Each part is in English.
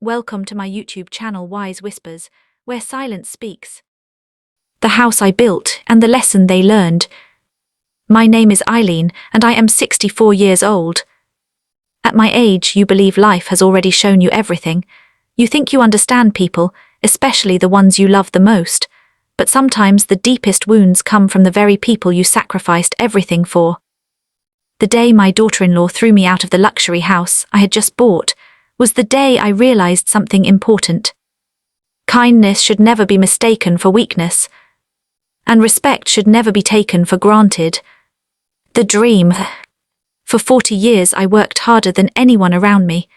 Welcome to my YouTube channel Wise Whispers, where silence speaks. The house I built and the lesson they learned. My name is Eileen and I am 64 years old. At my age, you believe life has already shown you everything. You think you understand people, especially the ones you love the most. But sometimes the deepest wounds come from the very people you sacrificed everything for. The day my daughter-in-law threw me out of the luxury house I had just bought was the day I realized something important. Kindness should never be mistaken for weakness, and respect should never be taken for granted. The dream. For 40 years I worked harder than anyone around me.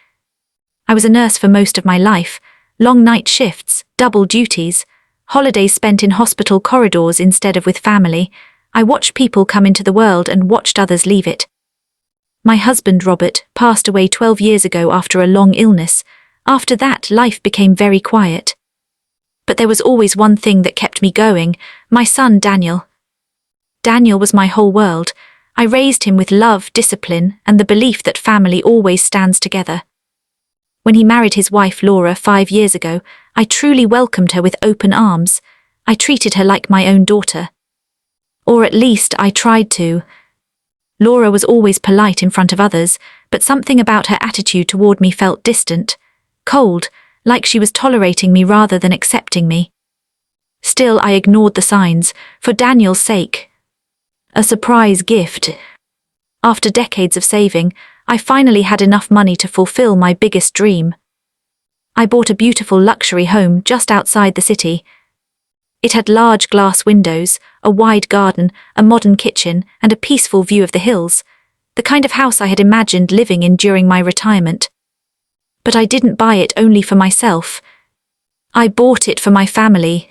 I was a nurse for most of my life, long night shifts, double duties, holidays spent in hospital corridors instead of with family. I watched people come into the world and watched others leave it. My husband, Robert, passed away 12 years ago after a long illness. After that, life became very quiet. But there was always one thing that kept me going: my son, Daniel. Daniel was my whole world. I raised him with love, discipline, and the belief that family always stands together. When he married his wife, Laura, 5 years ago, I truly welcomed her with open arms. I treated her like my own daughter. Or at least I tried to. Laura was always polite in front of others, but something about her attitude toward me felt distant, cold, like she was tolerating me rather than accepting me. Still, I ignored the signs, for Daniel's sake. A surprise gift. After decades of saving, I finally had enough money to fulfill my biggest dream. I bought a beautiful luxury home just outside the city. It had large glass windows, a wide garden, a modern kitchen, and a peaceful view of the hills, the kind of house I had imagined living in during my retirement. But I didn't buy it only for myself. I bought it for my family.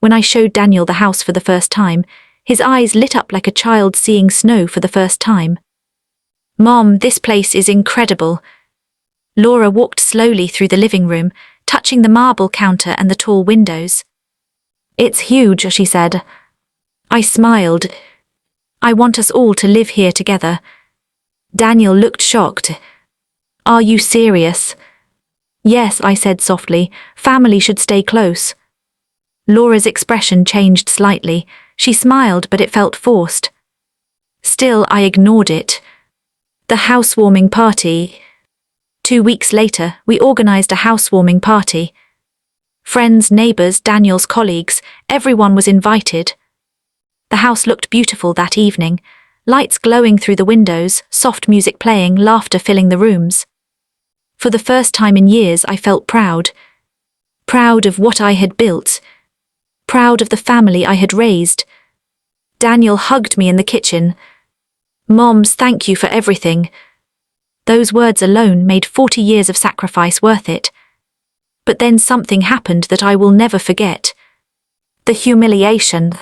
When I showed Daniel the house for the first time, his eyes lit up like a child seeing snow for the first time. "Mom, this place is incredible." Laura walked slowly through the living room, touching the marble counter and the tall windows. "It's huge," she said. I smiled. "I want us all to live here together." Daniel looked shocked. "Are you serious?" "Yes," I said softly. "Family should stay close." Laura's expression changed slightly. She smiled, but it felt forced. Still, I ignored it. The housewarming party. 2 weeks later, we organized a housewarming party. Friends, neighbors, Daniel's colleagues, everyone was invited. The house looked beautiful that evening, lights glowing through the windows, soft music playing, laughter filling the rooms. For the first time in years, I felt proud. Proud of what I had built. Proud of the family I had raised. Daniel hugged me in the kitchen. "Moms, thank you for everything." Those words alone made 40 years of sacrifice worth it. But then something happened that I will never forget. The humiliation.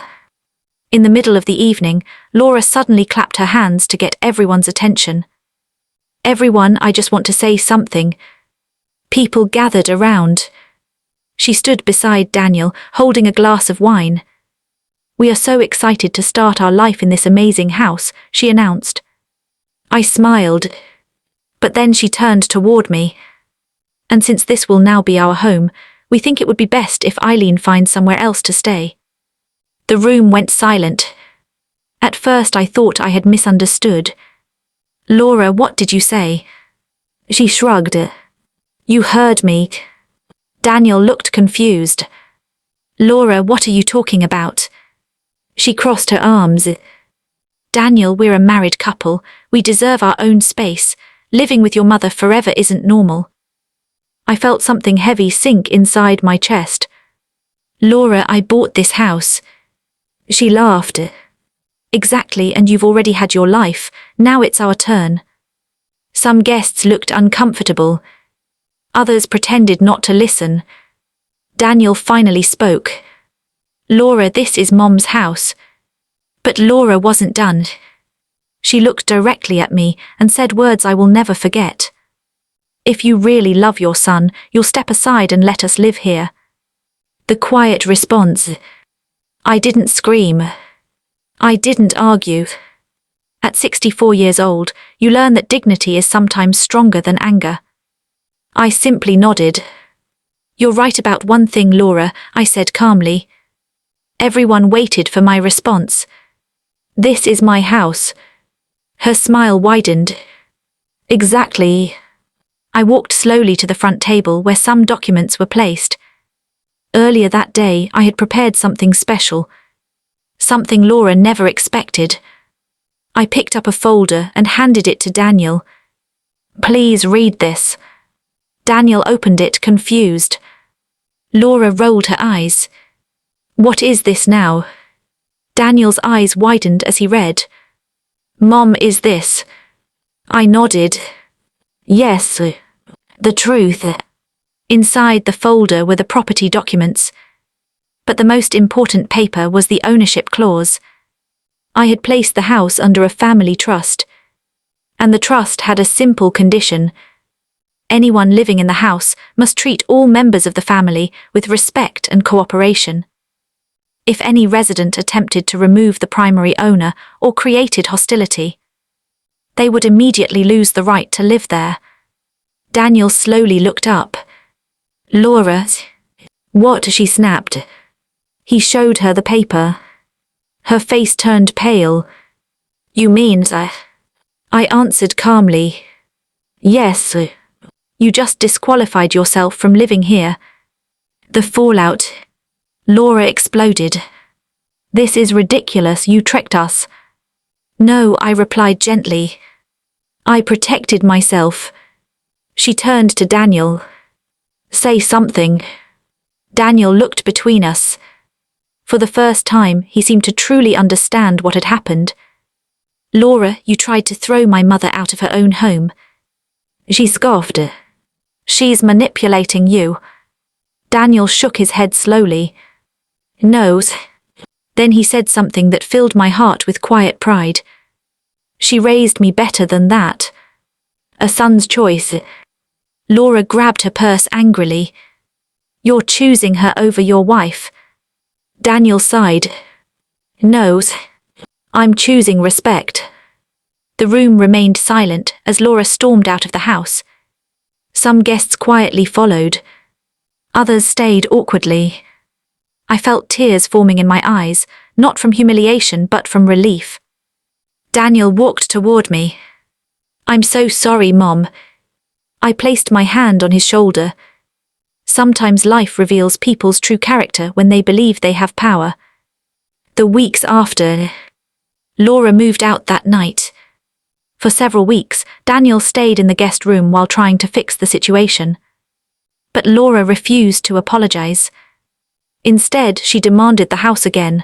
In the middle of the evening, Laura suddenly clapped her hands to get everyone's attention. "Everyone, I just want to say something." People gathered around. She stood beside Daniel, holding a glass of wine. "We are so excited to start our life in this amazing house," she announced. I smiled. But then she turned toward me. "And since this will now be our home, we think it would be best if Eileen finds somewhere else to stay." The room went silent. At first I thought I had misunderstood. "Laura, what did you say?" She shrugged. "You heard me." Daniel looked confused. "Laura, what are you talking about?" She crossed her arms. "Daniel, we're a married couple. We deserve our own space. Living with your mother forever isn't normal." I felt something heavy sink inside my chest. "Laura, I bought this house." She laughed. "Exactly, and you've already had your life. Now it's our turn." Some guests looked uncomfortable. Others pretended not to listen. Daniel finally spoke. "Laura, this is Mom's house." But Laura wasn't done. She looked directly at me and said words I will never forget. "If you really love your son, you'll step aside and let us live here." The quiet response. I didn't scream. I didn't argue. At 64 years old, you learn that dignity is sometimes stronger than anger. I simply nodded. You're right about one thing, Laura, I said calmly. Everyone waited for my response. This is my house. Her smile widened. Exactly. I walked slowly to the front table where some documents were placed. Earlier that day, I had prepared something special. Something Laura never expected. I picked up a folder and handed it to Daniel. Please read this. Daniel opened it, confused. Laura rolled her eyes. What is this now? Daniel's eyes widened as he read. Mom, is this? I nodded. Yes, the truth. Inside the folder were the property documents. But the most important paper was the ownership clause. I had placed the house under a family trust. And the trust had a simple condition. Anyone living in the house must treat all members of the family with respect and cooperation. If any resident attempted to remove the primary owner or created hostility, they would immediately lose the right to live there. Daniel slowly looked up. Laura, what? She snapped. He showed her the paper. Her face turned pale. You mean, I answered calmly. Yes, you just disqualified yourself from living here. The fallout. Laura exploded. This is ridiculous, you tricked us. No, I replied gently. I protected myself. She turned to Daniel. Say something. Daniel looked between us. For the first time, he seemed to truly understand what had happened. Laura, you tried to throw my mother out of her own home. She scoffed. She's manipulating you. Daniel shook his head slowly. No. Then he said something that filled my heart with quiet pride. She raised me better than that. A son's choice. Laura grabbed her purse angrily. You're choosing her over your wife. Daniel sighed. No, I'm choosing respect. The room remained silent as Laura stormed out of the house. Some guests quietly followed. Others stayed awkwardly. I felt tears forming in my eyes, not from humiliation but from relief. Daniel walked toward me. I'm so sorry, Mom. I placed my hand on his shoulder. Sometimes life reveals people's true character when they believe they have power. The weeks after, Laura moved out that night. For several weeks, Daniel stayed in the guest room while trying to fix the situation. But Laura refused to apologize. Instead, she demanded the house again.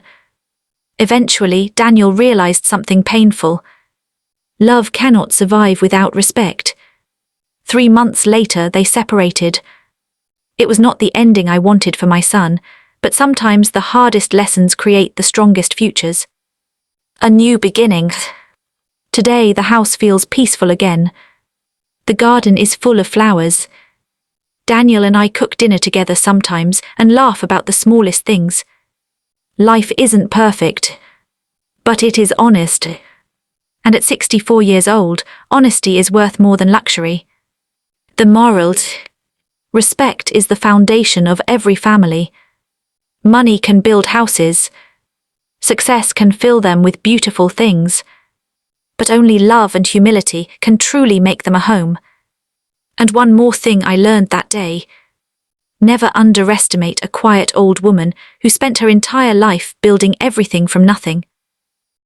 Eventually, Daniel realized something painful. Love cannot survive without respect. 3 months later, they separated. It was not the ending I wanted for my son, but sometimes the hardest lessons create the strongest futures. A new beginning. Today, the house feels peaceful again. The garden is full of flowers. Daniel and I cook dinner together sometimes and laugh about the smallest things. Life isn't perfect, but it is honest. And at 64 years old, honesty is worth more than luxury. The moral: respect is the foundation of every family. Money can build houses. Success can fill them with beautiful things. But only love and humility can truly make them a home. And one more thing I learned that day. Never underestimate a quiet old woman who spent her entire life building everything from nothing.